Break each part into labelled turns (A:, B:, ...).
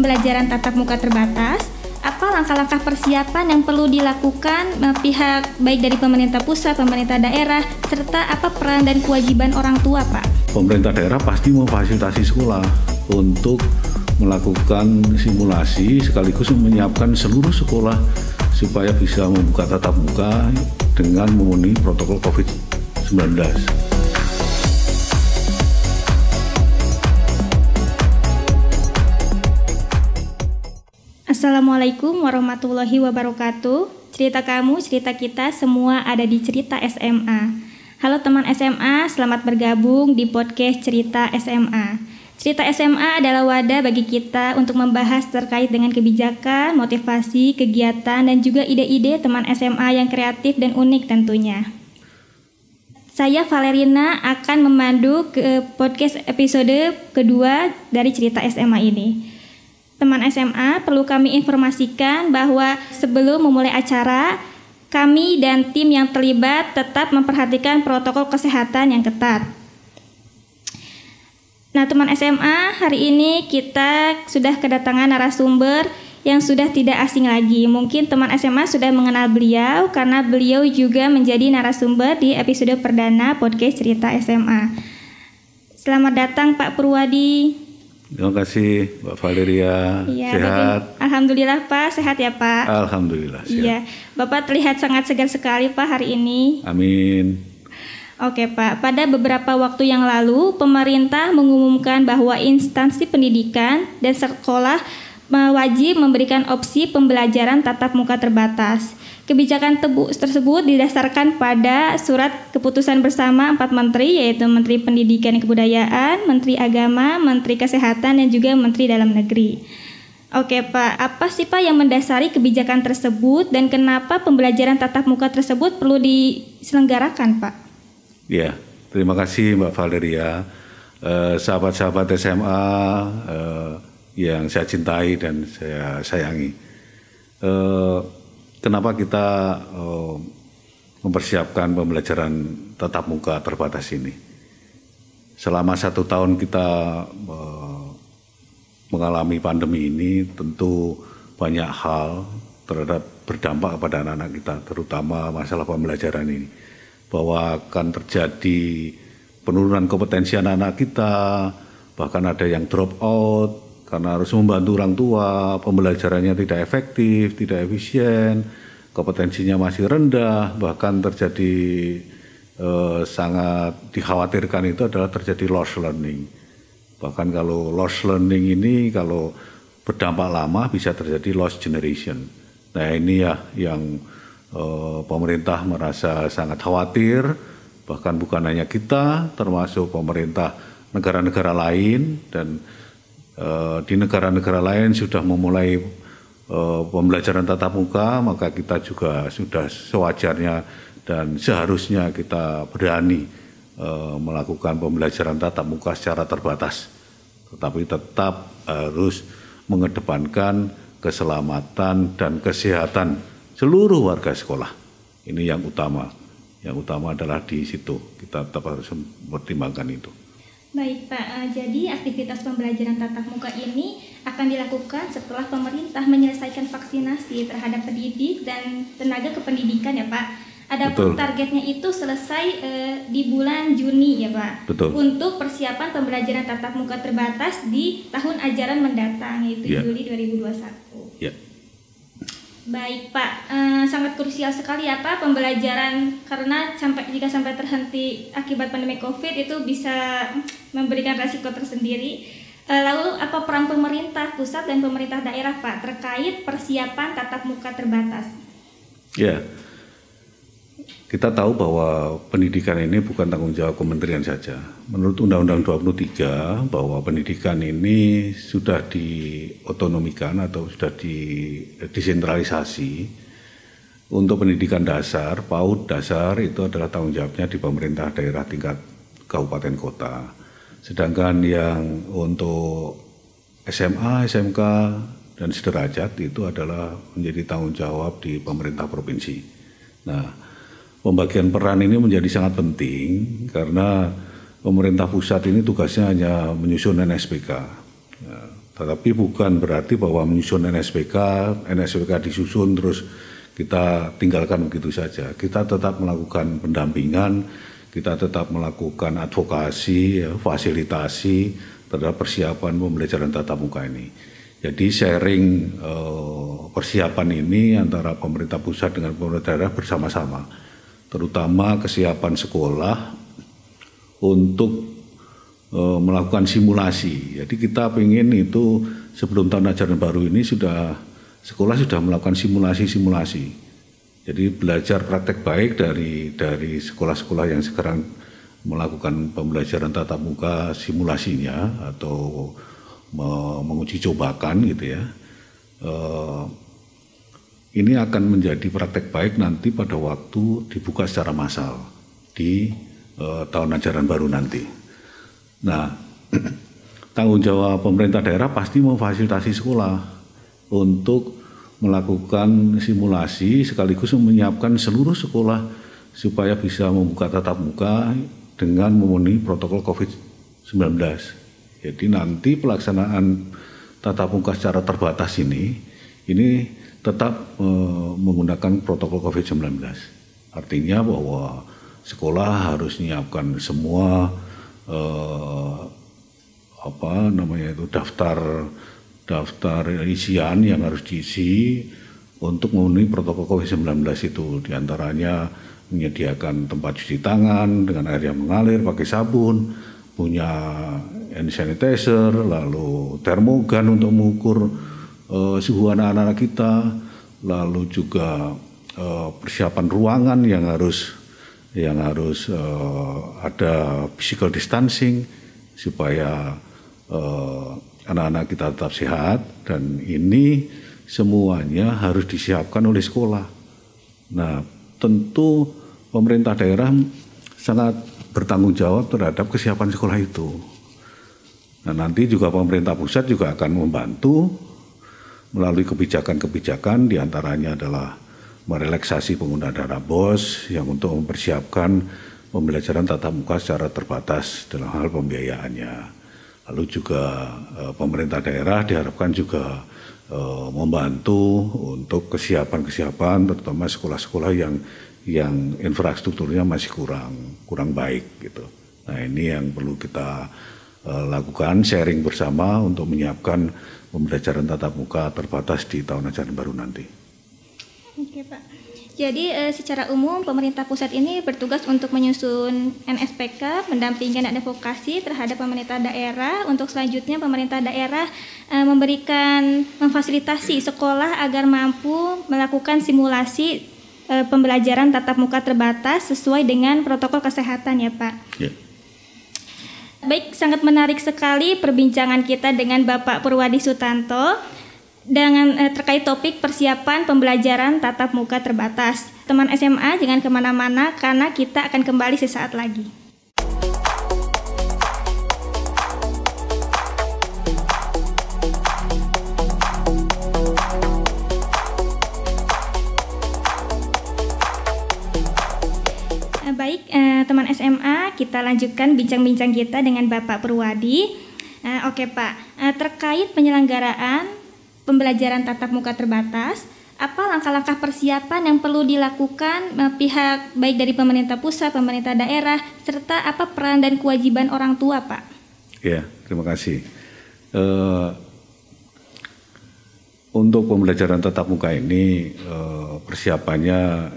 A: pembelajaran tatap muka terbatas, apa langkah-langkah persiapan yang perlu dilakukan pihak baik dari pemerintah pusat, pemerintah daerah, serta apa peran dan kewajiban orang tua, Pak?
B: Pemerintah daerah pasti memfasilitasi sekolah untuk melakukan simulasi sekaligus menyiapkan seluruh sekolah supaya bisa membuka tatap muka dengan memenuhi protokol COVID-19.
A: Assalamualaikum warahmatullahi wabarakatuh. Cerita kamu, cerita kita, semua ada di Cerita SMA. Halo teman SMA, selamat bergabung di podcast Cerita SMA. Cerita SMA adalah wadah bagi kita untuk membahas terkait dengan kebijakan, motivasi, kegiatan, dan juga ide-ide teman SMA yang kreatif dan unik tentunya. Saya Valerina akan memandu ke podcast episode kedua dari Cerita SMA ini. Teman SMA, perlu kami informasikan bahwa sebelum memulai acara, kami dan tim yang terlibat tetap memperhatikan protokol kesehatan yang ketat. Nah, teman SMA, hari ini kita sudah kedatangan narasumber yang sudah tidak asing lagi. Mungkin teman SMA sudah mengenal beliau karena beliau juga menjadi narasumber di episode perdana podcast Cerita SMA. Selamat datang Pak Purwadi.
B: Terima kasih Mbak Valeria,
A: ya,
B: sehat?
A: Alhamdulillah Pak, sehat ya Pak?
B: Alhamdulillah sehat.
A: Iya, Bapak terlihat sangat segar sekali Pak hari ini.
B: Amin.
A: Oke Pak, pada beberapa waktu yang lalu pemerintah mengumumkan bahwa instansi pendidikan dan sekolah wajib memberikan opsi pembelajaran tatap muka terbatas. Kebijakan tersebut didasarkan pada surat keputusan bersama 4 menteri, yaitu Menteri Pendidikan dan Kebudayaan, Menteri Agama, Menteri Kesehatan, dan juga Menteri Dalam Negeri. Oke Pak, apa sih Pak yang mendasari kebijakan tersebut dan kenapa pembelajaran tatap muka tersebut perlu diselenggarakan Pak?
B: Ya, terima kasih Mbak Valeria. Sahabat-sahabat SMA yang saya cintai dan saya sayangi. Kenapa kita mempersiapkan pembelajaran tatap muka terbatas ini? Selama 1 tahun kita mengalami pandemi ini, tentu banyak hal berdampak kepada anak-anak kita, terutama masalah pembelajaran ini. Bahwa akan terjadi penurunan kompetensi anak-anak kita, bahkan ada yang drop out, karena harus membantu orang tua, pembelajarannya tidak efektif, tidak efisien, kompetensinya masih rendah, bahkan terjadi sangat dikhawatirkan itu adalah terjadi lost learning. Bahkan kalau lost learning ini kalau berdampak lama bisa terjadi lost generation. Nah ini ya yang pemerintah merasa sangat khawatir, bahkan bukan hanya kita, termasuk pemerintah negara-negara lain dan di negara-negara lain sudah memulai pembelajaran tatap muka, maka kita juga sudah sewajarnya dan seharusnya kita berani melakukan pembelajaran tatap muka secara terbatas. Tetapi tetap harus mengedepankan keselamatan dan kesehatan seluruh warga sekolah. Ini yang utama. Yang utama adalah di situ. Kita tetap harus mempertimbangkan itu.
A: Baik Pak, jadi aktivitas pembelajaran tatap muka ini akan dilakukan setelah pemerintah menyelesaikan vaksinasi terhadap pendidik dan tenaga kependidikan ya Pak. Adapun targetnya itu selesai di bulan Juni ya Pak.
B: Betul.
A: Untuk persiapan pembelajaran tatap muka terbatas di tahun ajaran mendatang, yaitu Juli 2021.
B: Ya.
A: Baik Pak, sangat krusial sekali ya Pak pembelajaran, karena jika sampai terhenti akibat pandemi COVID itu bisa memberikan resiko tersendiri. Lalu apa peran pemerintah pusat dan pemerintah daerah Pak terkait persiapan tatap muka terbatas?
B: Ya, kita tahu bahwa pendidikan ini bukan tanggung jawab kementerian saja. Menurut Undang-Undang 23 bahwa pendidikan ini sudah diotonomikan atau sudah disentralisasi. Untuk pendidikan dasar, PAUD dasar itu adalah tanggung jawabnya di pemerintah daerah tingkat kabupaten kota. Sedangkan yang untuk SMA, SMK, dan sederajat itu adalah menjadi tanggung jawab di pemerintah provinsi. Nah, pembagian peran ini menjadi sangat penting karena pemerintah pusat ini tugasnya hanya menyusun NSPK. Ya, Tetapi bukan berarti bahwa menyusun NSPK disusun terus kita tinggalkan begitu saja. Kita tetap melakukan pendampingan, kita tetap melakukan advokasi, fasilitasi terhadap persiapan pembelajaran tatap muka ini. Jadi sharing persiapan ini antara pemerintah pusat dengan pemerintah daerah bersama-sama, terutama kesiapan sekolah untuk melakukan simulasi. Jadi kita ingin itu sebelum tahun ajaran baru ini sekolah sudah melakukan simulasi. Jadi belajar praktek baik dari sekolah-sekolah yang sekarang melakukan pembelajaran tatap muka simulasinya atau menguji cobakan gitu ya. Ini akan menjadi praktek baik nanti pada waktu dibuka secara massal di tahun ajaran baru nanti. Nah, tanggung jawab pemerintah daerah pasti memfasilitasi sekolah untuk melakukan simulasi sekaligus menyiapkan seluruh sekolah supaya bisa membuka tatap muka dengan memenuhi protokol COVID-19. Jadi nanti pelaksanaan tatap muka secara terbatas ini tetap menggunakan protokol COVID-19. Artinya bahwa sekolah harus menyiapkan semua daftar isian yang harus diisi untuk memenuhi protokol COVID-19 itu, diantaranya menyediakan tempat cuci tangan dengan air yang mengalir pakai sabun, punya hand sanitizer, lalu termogan untuk mengukur suhu anak-anak kita, lalu juga persiapan ruangan yang harus ada physical distancing supaya anak-anak kita tetap sehat, dan ini semuanya harus disiapkan oleh sekolah. Nah, tentu pemerintah daerah sangat bertanggung jawab terhadap kesiapan sekolah itu. Nah, nanti juga pemerintah pusat juga akan membantu melalui kebijakan-kebijakan, diantaranya adalah merelaksasi penggunaan dana BOS yang untuk mempersiapkan pembelajaran tatap muka secara terbatas dalam hal pembiayaannya. Lalu juga pemerintah daerah diharapkan juga membantu untuk kesiapan terutama sekolah-sekolah yang infrastrukturnya masih kurang baik gitu. Nah, ini yang perlu kita lakukan sharing bersama untuk menyiapkan pembelajaran tatap muka terbatas di tahun ajaran baru nanti.
A: Oke Pak, jadi secara umum pemerintah pusat ini bertugas untuk menyusun NSPK, mendampingi dan advokasi terhadap pemerintah daerah. Untuk selanjutnya pemerintah daerah memfasilitasi sekolah agar mampu melakukan simulasi pembelajaran tatap muka terbatas sesuai dengan protokol kesehatan ya Pak. Yeah. Baik, sangat menarik sekali perbincangan kita dengan Bapak Purwadi Sutanto dengan terkait topik persiapan pembelajaran tatap muka terbatas. Teman SMA jangan kemana-mana karena kita akan kembali sesaat lagi. Baik, teman SMA, kita lanjutkan bincang-bincang kita dengan Bapak Purwadi. Oke Pak, terkait penyelenggaraan pembelajaran tatap muka terbatas, apa langkah-langkah persiapan yang perlu dilakukan pihak baik dari pemerintah pusat, pemerintah daerah, serta apa peran dan kewajiban orang tua, Pak?
B: Ya, terima kasih. Untuk pembelajaran tatap muka ini persiapannya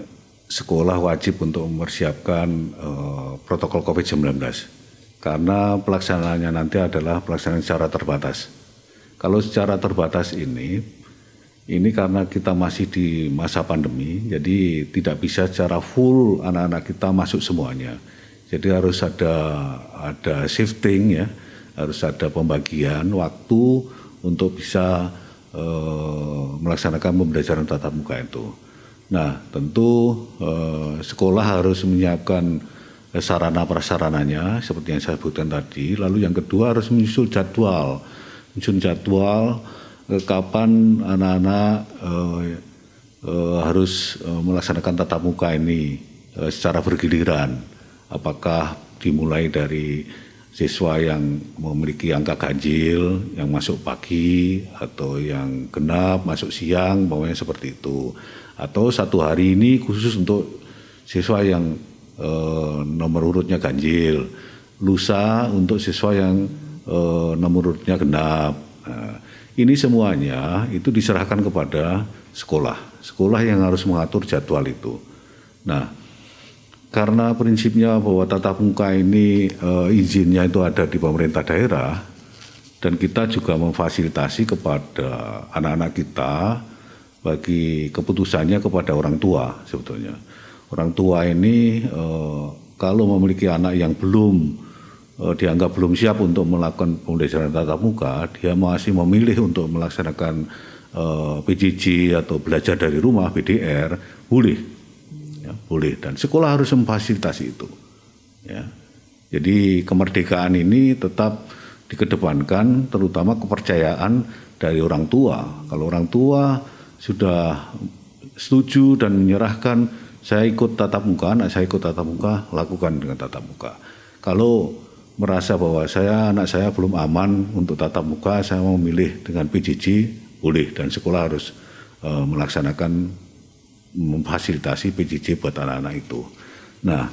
B: sekolah wajib untuk mempersiapkan protokol COVID-19 karena pelaksanaannya nanti adalah pelaksanaan secara terbatas. Kalau secara terbatas ini karena kita masih di masa pandemi, jadi tidak bisa secara full anak-anak kita masuk semuanya. Jadi harus ada shifting ya, harus ada pembagian waktu untuk bisa melaksanakan pembelajaran tatap muka itu. Nah, tentu sekolah harus menyiapkan sarana prasarananya seperti yang saya sebutkan tadi. Lalu yang kedua harus menyusun jadwal kapan anak-anak harus melaksanakan tatap muka ini secara bergiliran. Apakah dimulai dari siswa yang memiliki angka ganjil, yang masuk pagi atau yang genap masuk siang, pokoknya seperti itu. Atau satu hari ini khusus untuk siswa yang nomor urutnya ganjil, lusa untuk siswa yang nomor urutnya genap. Nah, ini semuanya itu diserahkan kepada sekolah yang harus mengatur jadwal itu. Nah, karena prinsipnya bahwa tatap muka ini izinnya itu ada di pemerintah daerah, dan kita juga memfasilitasi kepada anak-anak kita bagi keputusannya kepada orang tua sebetulnya. Orang tua ini kalau memiliki anak yang dianggap belum siap untuk melakukan pembelajaran tatap muka, dia masih memilih untuk melaksanakan PJJ atau belajar dari rumah, BDR, boleh, ya, boleh. Dan sekolah harus memfasilitasi itu. Ya. Jadi kemerdekaan ini tetap dikedepankan, terutama kepercayaan dari orang tua. Kalau orang tua sudah setuju dan menyerahkan, saya ikut tatap muka, anak saya ikut tatap muka, lakukan dengan tatap muka. Kalau merasa bahwa anak saya belum aman untuk tatap muka, saya mau memilih dengan PJJ, boleh. Dan sekolah harus melaksanakan, memfasilitasi PJJ buat anak-anak itu. Nah,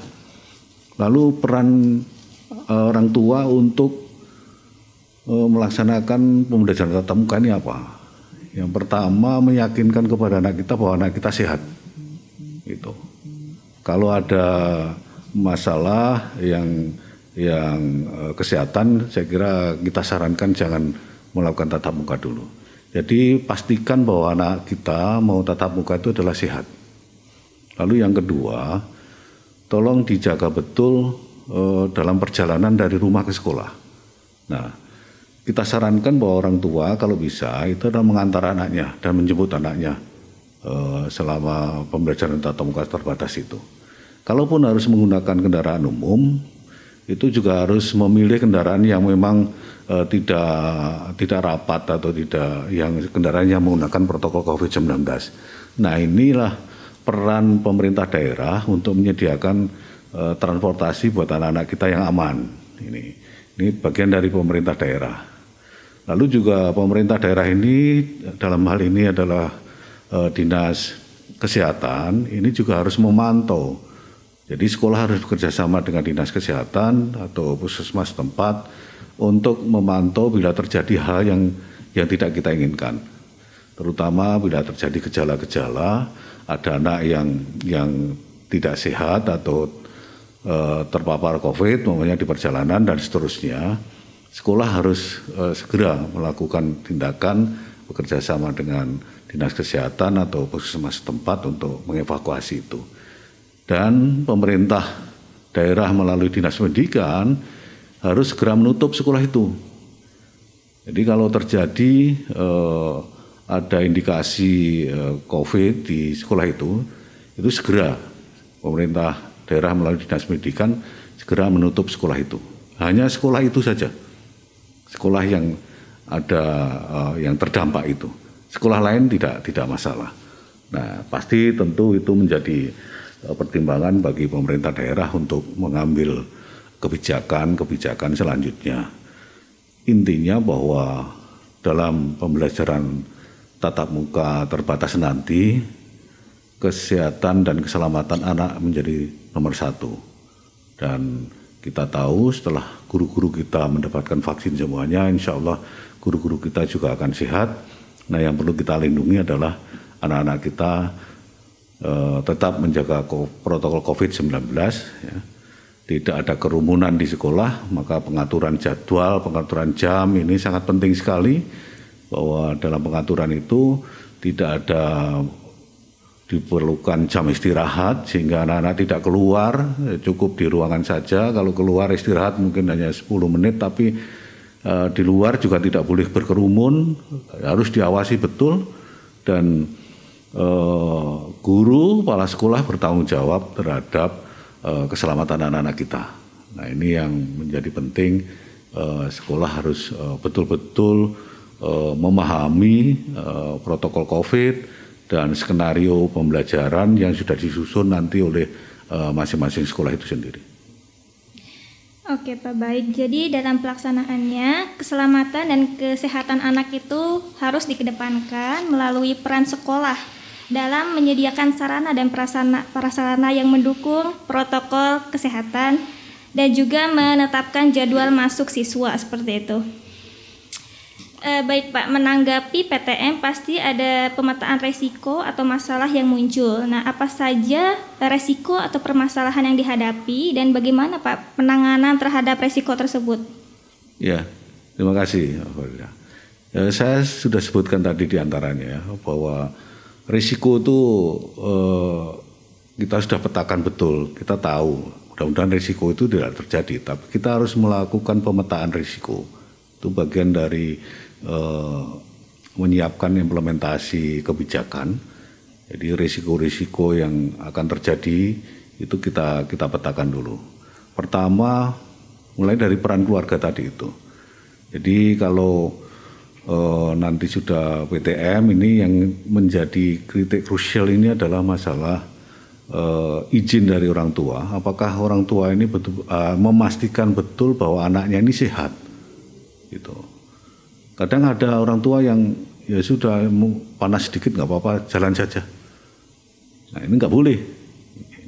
B: lalu peran orang tua untuk melaksanakan pembelajaran tatap muka ini apa? Yang pertama, meyakinkan kepada anak kita bahwa anak kita sehat. Gitu. Kalau ada masalah yang kesehatan, saya kira kita sarankan jangan melakukan tatap muka dulu. Jadi pastikan bahwa anak kita mau tatap muka itu adalah sehat. Lalu yang kedua, tolong dijaga betul dalam perjalanan dari rumah ke sekolah. Nah, kita sarankan bahwa orang tua kalau bisa itu adalah mengantar anaknya dan menjemput anaknya selama pembelajaran tatap muka terbatas itu. Kalaupun harus menggunakan kendaraan umum, itu juga harus memilih kendaraan yang memang tidak rapat atau tidak, yang kendaraan yang menggunakan protokol COVID-19. Nah, inilah peran pemerintah daerah untuk menyediakan transportasi buat anak-anak kita yang aman. Ini bagian dari pemerintah daerah. Lalu juga pemerintah daerah ini dalam hal ini adalah Dinas Kesehatan, ini juga harus memantau. Jadi sekolah harus bekerjasama dengan Dinas Kesehatan atau puskesmas tempat untuk memantau bila terjadi hal yang tidak kita inginkan. Terutama bila terjadi gejala-gejala, ada anak yang tidak sehat atau terpapar COVID, namanya di perjalanan dan seterusnya. Sekolah harus segera melakukan tindakan bekerjasama dengan Dinas Kesehatan atau puskesmas tempat untuk mengevakuasi itu. Dan pemerintah daerah melalui Dinas Pendidikan harus segera menutup sekolah itu. Jadi kalau terjadi ada indikasi COVID di sekolah itu segera pemerintah daerah melalui Dinas Pendidikan segera menutup sekolah itu. Hanya sekolah itu saja, sekolah yang ada yang terdampak itu. Sekolah lain tidak masalah. Nah, pasti tentu itu menjadi pertimbangan bagi pemerintah daerah untuk mengambil kebijakan selanjutnya. Intinya bahwa dalam pembelajaran tatap muka terbatas nanti, kesehatan dan keselamatan anak menjadi nomor satu. Dan kita tahu setelah guru-guru kita mendapatkan vaksin semuanya, insya Allah guru-guru kita juga akan sehat. Nah, yang perlu kita lindungi adalah anak-anak kita tetap menjaga protokol COVID-19, ya. Tidak ada kerumunan di sekolah, maka pengaturan jadwal, pengaturan jam ini sangat penting sekali, bahwa dalam pengaturan itu tidak ada diperlukan jam istirahat sehingga anak-anak tidak keluar, cukup di ruangan saja. Kalau keluar istirahat mungkin hanya 10 menit, tapi di luar juga tidak boleh berkerumun, harus diawasi betul, dan guru, kepala sekolah bertanggung jawab terhadap keselamatan anak-anak kita. Nah, ini yang menjadi penting, sekolah harus betul-betul memahami protokol COVID dan skenario pembelajaran yang sudah disusun nanti oleh masing-masing sekolah itu sendiri.
A: Oke Pak, baik. Jadi dalam pelaksanaannya, keselamatan dan kesehatan anak itu harus dikedepankan melalui peran sekolah dalam menyediakan sarana dan prasarana yang mendukung protokol kesehatan dan juga menetapkan jadwal masuk siswa seperti itu. Baik Pak, menanggapi PTM pasti ada pemetaan resiko atau masalah yang muncul. Nah, apa saja resiko atau permasalahan yang dihadapi dan bagaimana Pak penanganan terhadap resiko tersebut?
B: Ya, terima kasih. Saya sudah sebutkan tadi di antaranya bahwa risiko itu kita sudah petakan betul, kita tahu. Mudah-mudahan risiko itu tidak terjadi, tapi kita harus melakukan pemetaan risiko. Itu bagian dari menyiapkan implementasi kebijakan. Jadi risiko-risiko yang akan terjadi itu kita petakan dulu. Pertama, mulai dari peran keluarga tadi itu. Jadi kalau nanti sudah PTM, ini yang menjadi kritik krusial ini adalah masalah izin dari orang tua. Apakah orang tua ini betul memastikan betul bahwa anaknya ini sehat, gitu. Kadang ada orang tua yang ya sudah panas sedikit nggak apa-apa, jalan saja. Nah ini nggak boleh.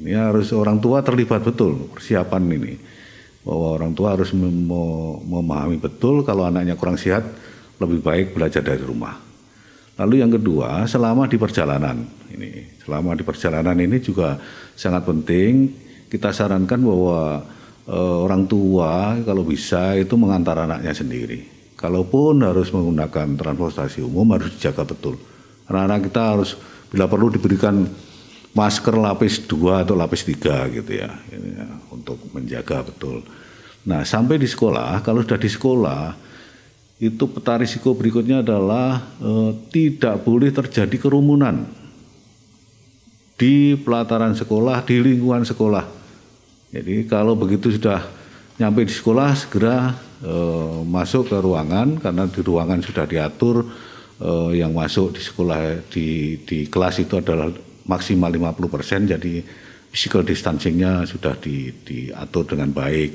B: Ini harus orang tua terlibat betul persiapan ini. Bahwa orang tua harus memahami betul kalau anaknya kurang sehat, lebih baik belajar dari rumah. Lalu yang kedua, selama di perjalanan ini juga sangat penting. Kita sarankan bahwa orang tua kalau bisa itu mengantar anaknya sendiri. Kalaupun harus menggunakan transportasi umum harus dijaga betul. Anak-anak kita harus bila perlu diberikan masker lapis 2 atau lapis 3 gitu ya, untuk menjaga betul. Nah sampai di sekolah, kalau sudah di sekolah itu peta risiko berikutnya adalah tidak boleh terjadi kerumunan di pelataran sekolah, di lingkungan sekolah. Jadi kalau begitu sudah nyampe di sekolah segera masuk ke ruangan, karena di ruangan sudah diatur yang masuk di sekolah di kelas itu adalah maksimal 50%, jadi physical distancingnya sudah diatur dengan baik.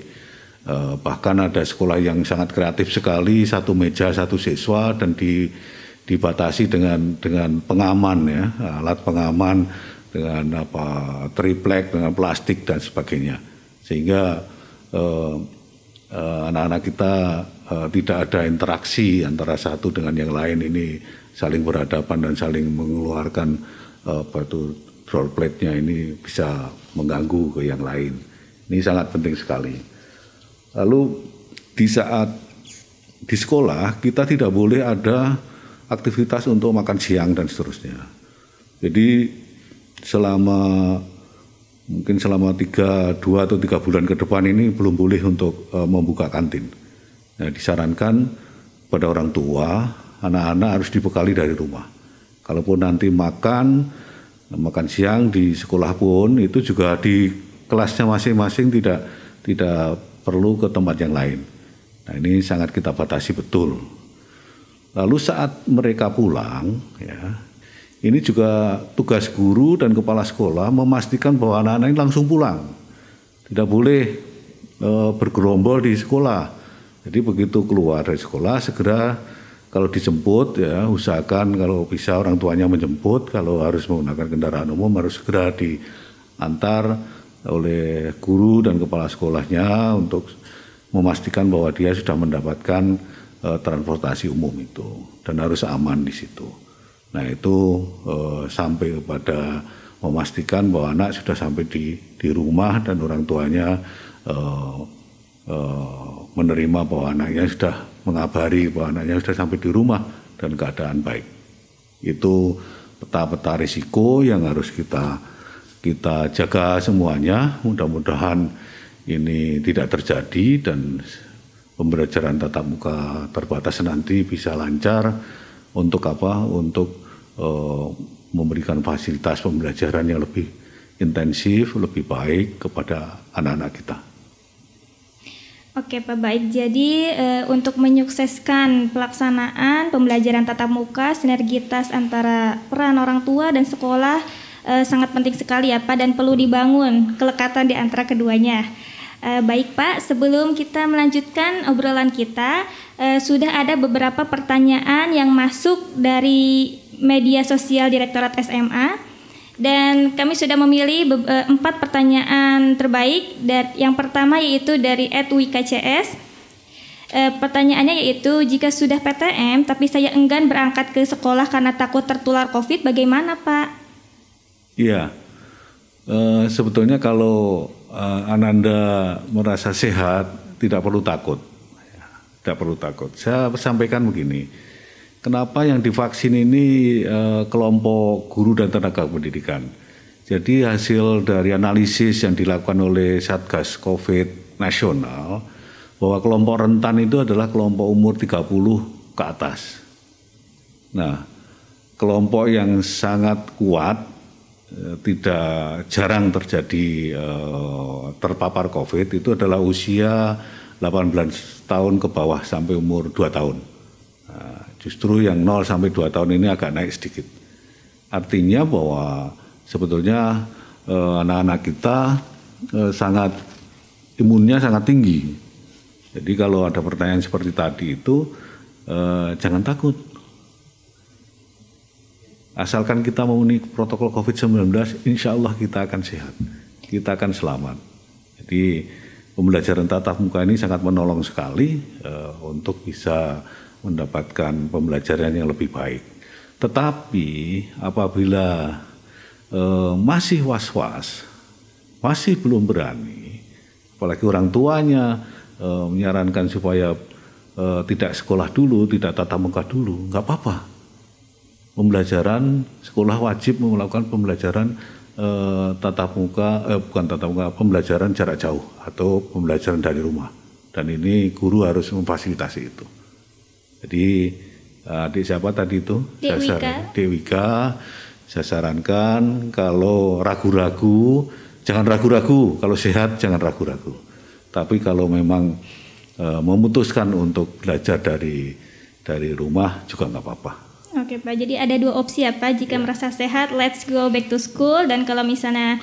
B: Bahkan ada sekolah yang sangat kreatif sekali, satu meja satu siswa dan dibatasi dengan pengaman ya, alat pengaman dengan triplek dengan plastik dan sebagainya, sehingga anak-anak kita tidak ada interaksi antara satu dengan yang lain, ini saling berhadapan dan saling mengeluarkan dropletnya ini bisa mengganggu ke yang lain. Ini sangat penting sekali. Lalu di saat di sekolah kita tidak boleh ada aktivitas untuk makan siang dan seterusnya. Jadi mungkin selama 2 atau 3 bulan ke depan ini belum boleh untuk membuka kantin. Nah, disarankan pada orang tua, anak-anak harus dibekali dari rumah. Kalaupun nanti makan siang di sekolah pun itu juga di kelasnya masing-masing, tidak perlu ke tempat yang lain. Nah, ini sangat kita batasi betul. Lalu saat mereka pulang ya, ini juga tugas guru dan kepala sekolah memastikan bahwa anak-anak ini langsung pulang. Tidak boleh bergerombol di sekolah. Jadi begitu keluar dari sekolah segera kalau dijemput ya usahakan kalau bisa orang tuanya menjemput. Kalau harus menggunakan kendaraan umum harus segera diantar oleh guru dan kepala sekolahnya untuk memastikan bahwa dia sudah mendapatkan transportasi umum itu dan harus aman di situ. Nah itu sampai kepada memastikan bahwa anak sudah sampai di rumah dan orang tuanya menerima bahwa anaknya sudah mengabari bahwa anaknya sudah sampai di rumah dan keadaan baik. Itu peta-peta risiko yang harus kita jaga semuanya. Mudah-mudahan ini tidak terjadi dan pembelajaran tatap muka terbatas nanti bisa lancar. Untuk apa? Untuk memberikan fasilitas pembelajaran yang lebih intensif, lebih baik kepada anak-anak kita.
A: Oke Pak, baik. Jadi untuk menyukseskan pelaksanaan pembelajaran tatap muka, sinergitas antara peran orang tua dan sekolah sangat penting sekali ya Pak, dan perlu dibangun kelekatan di antara keduanya. Baik Pak, sebelum kita melanjutkan obrolan kita, sudah ada beberapa pertanyaan yang masuk dari media sosial Direktorat SMA, dan kami sudah memilih 4 pertanyaan terbaik. Dan yang pertama yaitu dari @wikcs. Pertanyaannya yaitu, jika sudah PTM tapi saya enggan berangkat ke sekolah karena takut tertular COVID, bagaimana Pak?
B: Iya, sebetulnya kalau Ananda merasa sehat, tidak perlu takut. Tidak perlu takut. Saya sampaikan begini, kenapa yang divaksin ini kelompok guru dan tenaga pendidikan. Jadi hasil dari analisis yang dilakukan oleh Satgas COVID nasional, bahwa kelompok rentan itu adalah kelompok umur 30 ke atas. Nah, kelompok yang sangat kuat, tidak jarang terjadi terpapar COVID itu adalah usia 18 tahun ke bawah sampai umur 2 tahun. Nah, justru yang 0 sampai 2 tahun ini agak naik sedikit. Artinya bahwa sebetulnya anak-anak kita sangat imunnya sangat tinggi. Jadi kalau ada pertanyaan seperti tadi itu jangan takut. Asalkan kita memenuhi protokol COVID-19, insya Allah kita akan sehat, kita akan selamat. Jadi pembelajaran tatap muka ini sangat menolong sekali untuk bisa mendapatkan pembelajaran yang lebih baik. Tetapi apabila masih was-was, masih belum berani, apalagi orang tuanya menyarankan supaya tidak sekolah dulu, tidak tatap muka dulu, nggak apa-apa. Pembelajaran sekolah wajib melakukan pembelajaran tatap muka, pembelajaran jarak jauh atau pembelajaran dari rumah. Dan ini guru harus memfasilitasi itu. Jadi adik siapa tadi itu? Dewika. Saya sarankan kalau ragu-ragu, jangan ragu-ragu. Kalau sehat jangan ragu-ragu. Tapi kalau memang memutuskan untuk belajar dari rumah juga nggak apa-apa.
A: Oke Pak, jadi ada 2 opsi ya Pak. Jika merasa sehat, let's go back to school. Dan kalau misalnya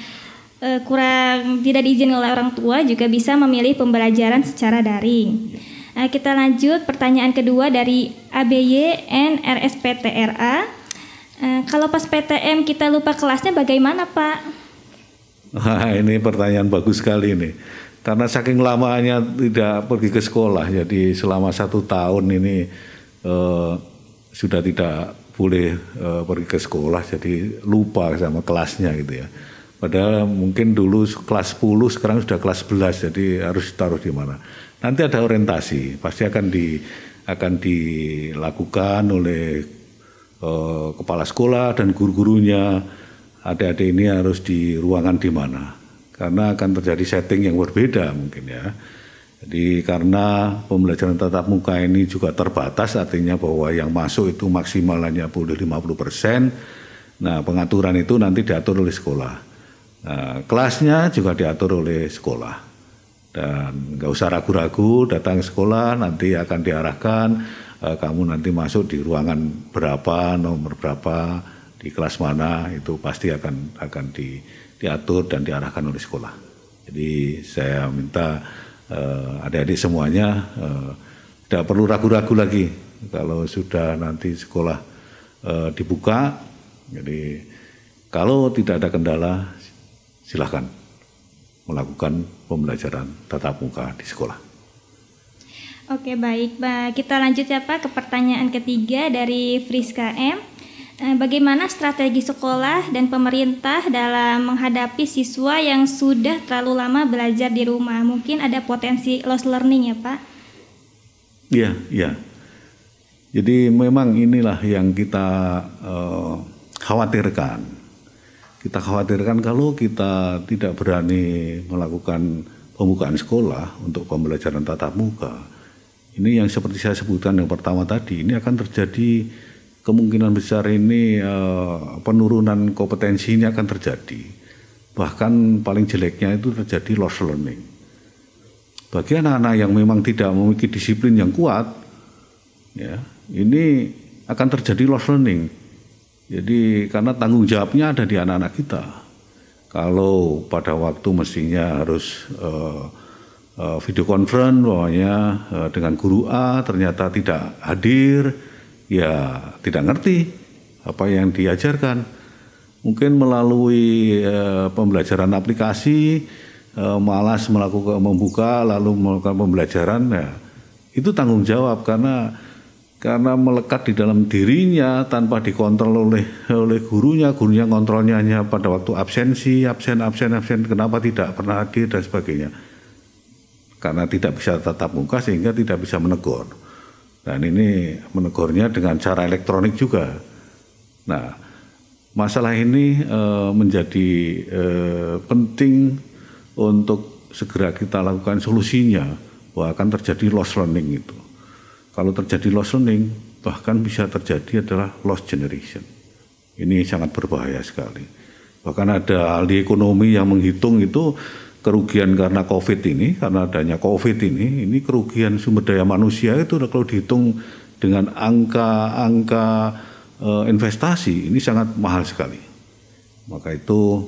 A: kurang tidak diizinkan oleh orang tua, juga bisa memilih pembelajaran secara daring. Kita lanjut pertanyaan kedua dari ABYNRSPTRA. Kalau pas PTM kita lupa kelasnya bagaimana Pak?
B: Wah, ini pertanyaan bagus sekali nih. Karena saking lamanya tidak pergi ke sekolah, jadi selama 1 tahun ini sudah tidak boleh pergi ke sekolah, jadi lupa sama kelasnya gitu ya. Padahal mungkin dulu kelas 10, sekarang sudah kelas 11, jadi harus taruh di mana. Nanti ada orientasi, pasti akan dilakukan oleh kepala sekolah dan guru-gurunya. Adik-adik ini harus di ruangan di mana, karena akan terjadi setting yang berbeda mungkin ya. Jadi karena pembelajaran tatap muka ini juga terbatas, artinya bahwa yang masuk itu maksimal hanya boleh 50%. Nah, pengaturan itu nanti diatur oleh sekolah. Nah, kelasnya juga diatur oleh sekolah. Dan nggak usah ragu-ragu, datang ke sekolah nanti akan diarahkan, kamu nanti masuk di ruangan berapa, nomor berapa, di kelas mana, itu pasti akan diatur dan diarahkan oleh sekolah. Jadi saya minta adik-adik semuanya tidak perlu ragu-ragu lagi kalau sudah nanti sekolah dibuka. Jadi kalau tidak ada kendala, silakan melakukan pembelajaran tatap muka di sekolah.
A: Oke baik, kita lanjut ya Pak ke pertanyaan ketiga dari Friska M. Bagaimana strategi sekolah dan pemerintah dalam menghadapi siswa yang sudah terlalu lama belajar di rumah? Mungkin ada potensi lost learning ya Pak? Iya.
B: Jadi memang inilah yang kita khawatirkan. Kita khawatirkan kalau kita tidak berani melakukan pembukaan sekolah untuk pembelajaran tatap muka. Ini yang seperti saya sebutkan yang pertama tadi, ini akan terjadi kemungkinan besar ini penurunan kompetensi ini akan terjadi. Bahkan paling jeleknya itu terjadi lost learning. Bagi anak-anak yang memang tidak memiliki disiplin yang kuat, ya, ini akan terjadi lost learning. Jadi karena tanggung jawabnya ada di anak-anak kita. Kalau pada waktu mestinya harus video conference pokoknya dengan guru A ternyata tidak hadir, ya tidak ngerti apa yang diajarkan. Mungkin melalui pembelajaran aplikasi, malas membuka lalu melakukan pembelajaran, ya, itu tanggung jawab karena melekat di dalam dirinya tanpa dikontrol oleh gurunya kontrolnya hanya pada waktu absen, kenapa tidak pernah hadir dan sebagainya. Karena tidak bisa tatap muka sehingga tidak bisa menegur. Dan ini menegurnya dengan cara elektronik juga. Nah, masalah ini menjadi penting untuk segera kita lakukan solusinya, bahwa akan terjadi lost learning itu. Kalau terjadi lost learning, bahkan bisa terjadi adalah lost generation. Ini sangat berbahaya sekali. Bahkan ada ahli ekonomi yang menghitung itu kerugian karena COVID ini, karena adanya COVID ini kerugian sumber daya manusia itu kalau dihitung dengan angka investasi, ini sangat mahal sekali. Maka itu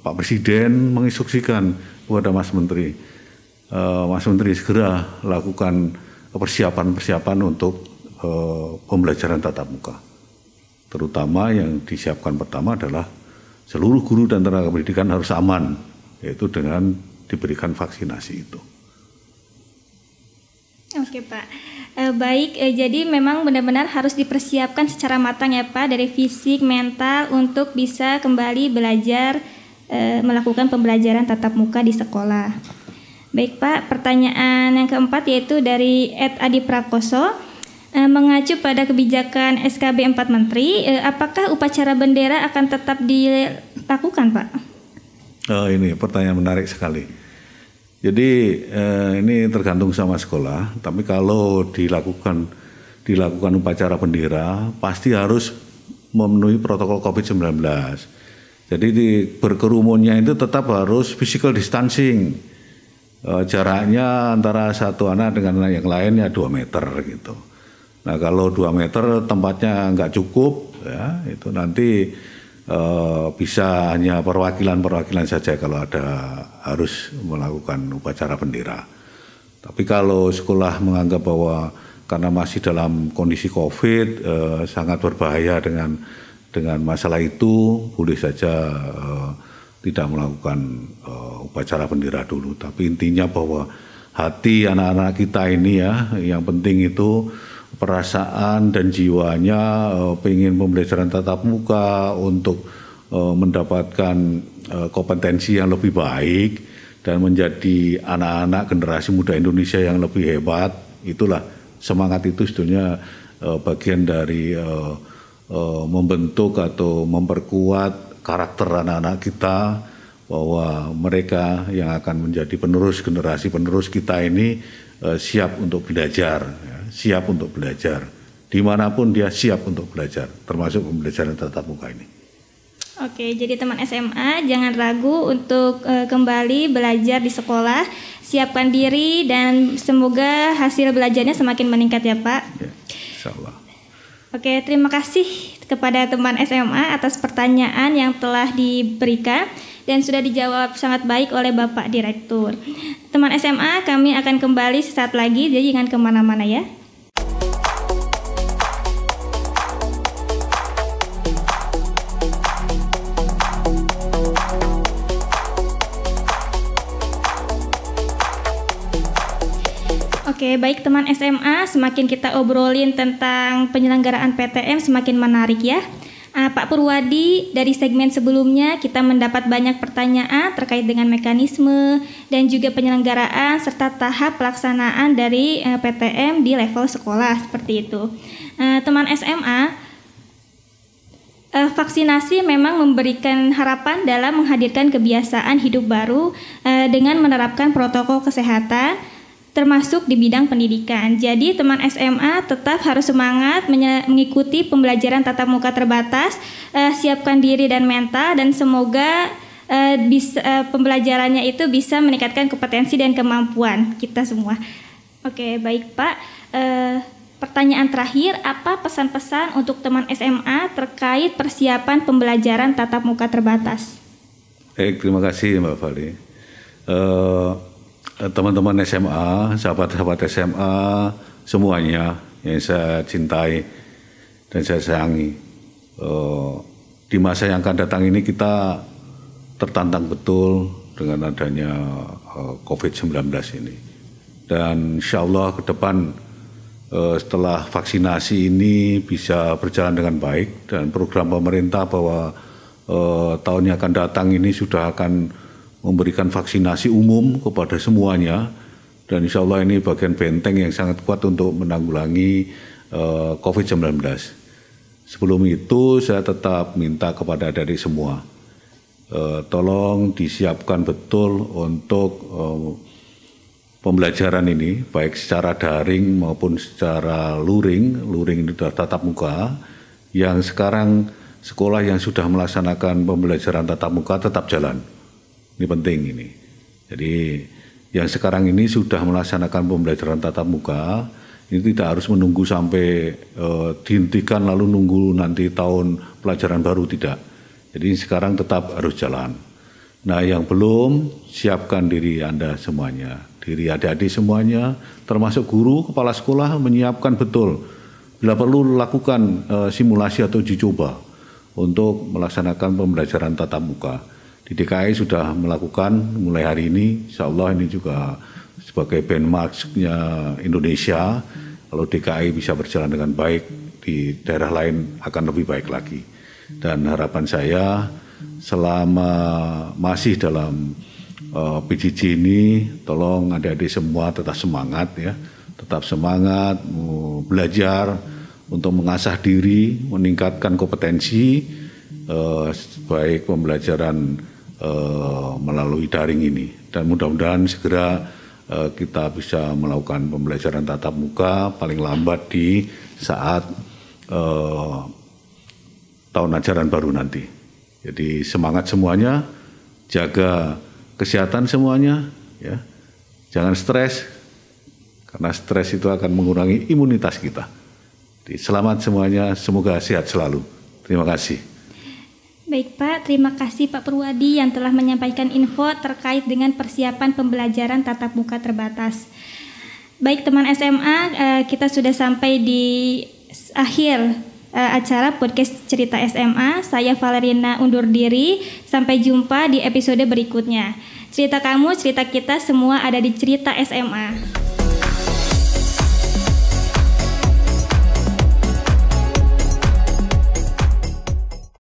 B: Pak Presiden menginstruksikan kepada Mas Menteri segera lakukan persiapan untuk pembelajaran tatap muka. Terutama yang disiapkan pertama adalah seluruh guru dan tenaga pendidikan harus aman, yaitu dengan diberikan vaksinasi itu.
A: Oke Pak, baik, jadi memang benar-benar harus dipersiapkan secara matang ya Pak, dari fisik, mental untuk bisa kembali belajar, melakukan pembelajaran tatap muka di sekolah. Baik Pak, pertanyaan yang keempat yaitu dari Adi Prakoso, mengacu pada kebijakan SKB 4 Menteri, apakah upacara bendera akan tetap dilakukan Pak?
B: Ini pertanyaan menarik sekali. Jadi ini tergantung sama sekolah, tapi kalau dilakukan upacara bendera pasti harus memenuhi protokol COVID-19. Jadi berkerumunnya itu tetap harus physical distancing. Jaraknya antara satu anak dengan anak yang lainnya 2 meter gitu. Nah kalau 2 meter tempatnya nggak cukup, ya itu nanti bisa hanya perwakilan saja kalau ada harus melakukan upacara bendera. Tapi kalau sekolah menganggap bahwa karena masih dalam kondisi COVID sangat berbahaya dengan masalah itu, boleh saja tidak melakukan upacara bendera dulu. Tapi intinya bahwa hati anak-anak kita ini ya, yang penting itu perasaan dan jiwanya pengen pembelajaran tatap muka untuk mendapatkan kompetensi yang lebih baik dan menjadi anak-anak generasi muda Indonesia yang lebih hebat. Itulah semangat itu sebetulnya bagian dari membentuk atau memperkuat karakter anak-anak kita, bahwa mereka yang akan menjadi generasi penerus kita ini siap untuk belajar, ya, siap untuk belajar. Dimanapun dia siap untuk belajar, termasuk pembelajaran tatap muka ini.
A: Oke, jadi teman SMA jangan ragu untuk kembali belajar di sekolah, siapkan diri dan semoga hasil belajarnya semakin meningkat ya Pak.
B: Ya, insya Allah.
A: Oke, terima kasih kepada teman SMA atas pertanyaan yang telah diberikan dan sudah dijawab sangat baik oleh Bapak Direktur. Teman SMA, kami akan kembali sesaat lagi, jadi jangan kemana-mana ya. Oke, baik teman SMA, semakin kita obrolin tentang penyelenggaraan PTM semakin menarik ya. Pak Purwadi, dari segmen sebelumnya kita mendapat banyak pertanyaan terkait dengan mekanisme dan juga penyelenggaraan serta tahap pelaksanaan dari PTM di level sekolah seperti itu. Teman SMA, vaksinasi memang memberikan harapan dalam menghadirkan kebiasaan hidup baru dengan menerapkan protokol kesehatan termasuk di bidang pendidikan. Jadi teman SMA tetap harus semangat mengikuti pembelajaran tatap muka terbatas, siapkan diri dan mental, dan semoga pembelajarannya itu bisa meningkatkan kompetensi dan kemampuan kita semua. Oke, baik Pak. Pertanyaan terakhir, apa pesan-pesan untuk teman SMA terkait persiapan pembelajaran tatap muka terbatas?
B: Baik, terima kasih Mbak Fali. teman-teman SMA, sahabat-sahabat SMA semuanya yang saya cintai dan saya sayangi. Di masa yang akan datang ini kita tertantang betul dengan adanya COVID-19 ini. Dan insya Allah ke depan setelah vaksinasi ini bisa berjalan dengan baik dan program pemerintah bahwa tahun yang akan datang ini sudah akan memberikan vaksinasi umum kepada semuanya. Dan insya Allah ini bagian benteng yang sangat kuat untuk menanggulangi COVID-19. Sebelum itu saya tetap minta kepada adik-adik semua, tolong disiapkan betul untuk pembelajaran ini, baik secara daring maupun secara luring. Luring itu tatap muka, yang sekarang sekolah yang sudah melaksanakan pembelajaran tatap muka tetap jalan. Ini penting ini. Jadi yang sekarang ini sudah melaksanakan pembelajaran tatap muka, ini tidak harus menunggu sampai dihentikan lalu nunggu nanti tahun pelajaran baru, tidak. Jadi sekarang tetap harus jalan. Nah, yang belum, siapkan diri Anda semuanya, diri adik-adik semuanya, termasuk guru, kepala sekolah, menyiapkan betul. Bila perlu lakukan simulasi atau uji coba untuk melaksanakan pembelajaran tatap muka. Di DKI sudah melakukan mulai hari ini, insya Allah ini juga sebagai benchmark-nya Indonesia. Kalau DKI bisa berjalan dengan baik, di daerah lain akan lebih baik lagi. Dan harapan saya selama masih dalam PJJ ini, tolong adik-adik semua tetap semangat ya, tetap semangat belajar untuk mengasah diri, meningkatkan kompetensi baik pembelajaran melalui daring ini. Dan mudah-mudahan segera kita bisa melakukan pembelajaran tatap muka paling lambat di saat tahun ajaran baru nanti. Jadi semangat semuanya, jaga kesehatan semuanya, ya. Jangan stres, karena stres itu akan mengurangi imunitas kita. Jadi selamat semuanya, semoga sehat selalu. Terima kasih.
A: Baik Pak, terima kasih Pak Purwadi yang telah menyampaikan info terkait dengan persiapan pembelajaran tatap muka terbatas. Baik teman SMA, kita sudah sampai di akhir acara podcast Cerita SMA. Saya Valerina undur diri, sampai jumpa di episode berikutnya. Cerita kamu, cerita kita, semua ada di Cerita SMA.